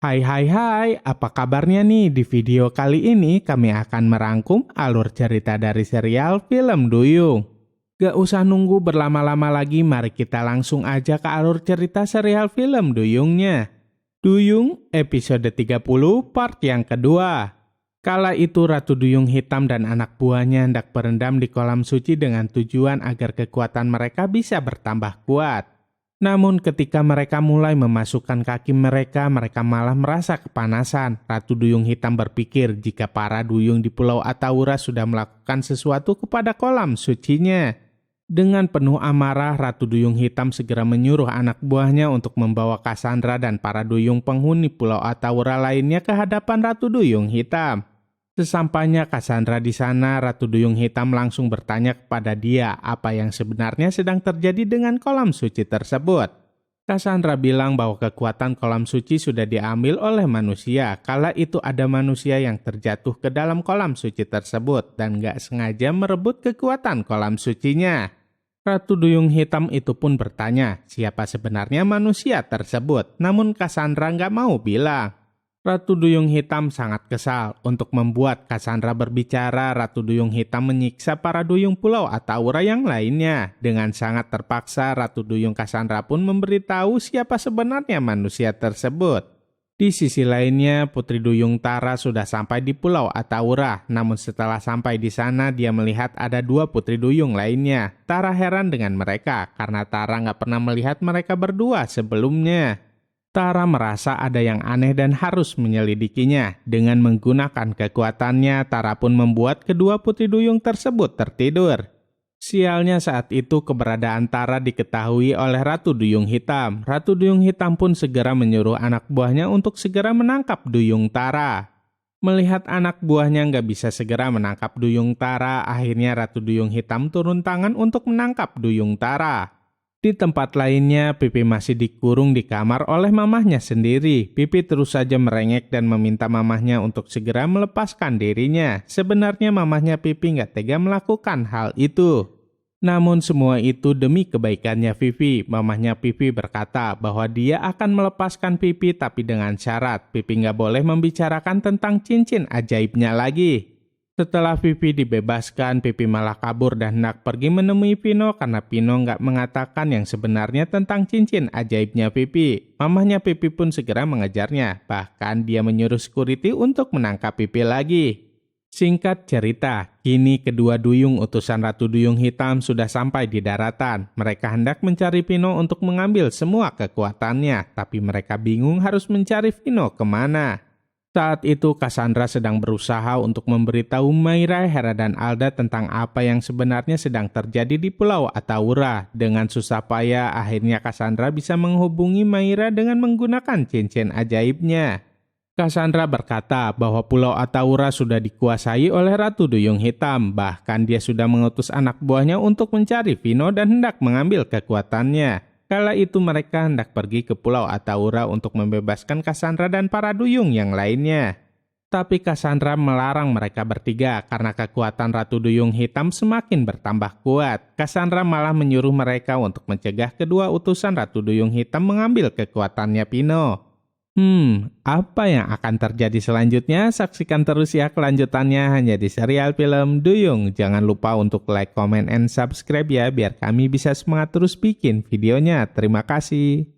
Hai hai hai, apa kabarnya nih? Di video kali ini kami akan merangkum alur cerita dari serial Film Duyung. Gak usah nunggu berlama-lama lagi, mari kita langsung aja ke alur cerita serial Film Duyungnya. Duyung episode 30 part yang kedua. Kala itu Ratu Duyung Hitam dan anak buahnya hendak berendam di kolam suci dengan tujuan agar kekuatan mereka bisa bertambah kuat. Namun ketika mereka mulai memasukkan kaki mereka malah merasa kepanasan. Ratu Duyung Hitam berpikir jika para duyung di Pulau Atawura sudah melakukan sesuatu kepada kolam sucinya. Dengan penuh amarah, Ratu Duyung Hitam segera menyuruh anak buahnya untuk membawa Cassandra dan para duyung penghuni Pulau Atawura lainnya ke hadapan Ratu Duyung Hitam. Sesampainya Cassandra di sana, Ratu Duyung Hitam langsung bertanya kepada dia apa yang sebenarnya sedang terjadi dengan kolam suci tersebut. Cassandra bilang bahwa kekuatan kolam suci sudah diambil oleh manusia. Kala itu ada manusia yang terjatuh ke dalam kolam suci tersebut dan gak sengaja merebut kekuatan kolam sucinya. Ratu Duyung Hitam itu pun bertanya siapa sebenarnya manusia tersebut. Namun Cassandra gak mau bilang. Ratu Duyung Hitam sangat kesal. Untuk membuat Cassandra berbicara, Ratu Duyung Hitam menyiksa para duyung Pulau Atawura yang lainnya. Dengan sangat terpaksa, Ratu Duyung Cassandra pun memberitahu siapa sebenarnya manusia tersebut. Di sisi lainnya, Putri Duyung Tara sudah sampai di Pulau Atawura. Namun setelah sampai di sana, dia melihat ada dua putri duyung lainnya. Tara heran dengan mereka, karena Tara nggak pernah melihat mereka berdua sebelumnya. Tara merasa ada yang aneh dan harus menyelidikinya. Dengan menggunakan kekuatannya, Tara pun membuat kedua putri duyung tersebut tertidur. Sialnya saat itu keberadaan Tara diketahui oleh Ratu Duyung Hitam. Ratu Duyung Hitam pun segera menyuruh anak buahnya untuk segera menangkap Duyung Tara. Melihat anak buahnya nggak bisa segera menangkap Duyung Tara, akhirnya Ratu Duyung Hitam turun tangan untuk menangkap Duyung Tara. Di tempat lainnya, Pipi masih dikurung di kamar oleh mamahnya sendiri. Pipi terus saja merengek dan meminta mamahnya untuk segera melepaskan dirinya. Sebenarnya mamahnya Pipi nggak tega melakukan hal itu. Namun semua itu demi kebaikannya Pipi. Mamahnya Pipi berkata bahwa dia akan melepaskan Pipi tapi dengan syarat Pipi nggak boleh membicarakan tentang cincin ajaibnya lagi. Setelah Pipi dibebaskan, Pipi malah kabur dan hendak pergi menemui Pino karena Pino nggak mengatakan yang sebenarnya tentang cincin ajaibnya Pipi. Mamahnya Pipi pun segera mengejarnya, bahkan dia menyuruh security untuk menangkap Pipi lagi. Singkat cerita, kini kedua duyung utusan Ratu Duyung Hitam sudah sampai di daratan. Mereka hendak mencari Pino untuk mengambil semua kekuatannya, tapi mereka bingung harus mencari Pino kemana. Saat itu Cassandra sedang berusaha untuk memberitahu Mayra, Hera, dan Alda tentang apa yang sebenarnya sedang terjadi di Pulau Atawura. Dengan susah payah akhirnya Cassandra bisa menghubungi Mayra dengan menggunakan cincin ajaibnya. Cassandra berkata bahwa Pulau Atawura sudah dikuasai oleh Ratu Duyung Hitam. Bahkan dia sudah mengutus anak buahnya untuk mencari Pino dan hendak mengambil kekuatannya. Kala itu mereka hendak pergi ke Pulau Atawura untuk membebaskan Cassandra dan para duyung yang lainnya. Tapi Cassandra melarang mereka bertiga karena kekuatan Ratu Duyung Hitam semakin bertambah kuat. Cassandra malah menyuruh mereka untuk mencegah kedua utusan Ratu Duyung Hitam mengambil kekuatannya Pino. Apa yang akan terjadi selanjutnya? Saksikan terus ya kelanjutannya hanya di serial Film Duyung. Jangan lupa untuk like, comment, and subscribe ya biar kami bisa semangat terus bikin videonya. Terima kasih.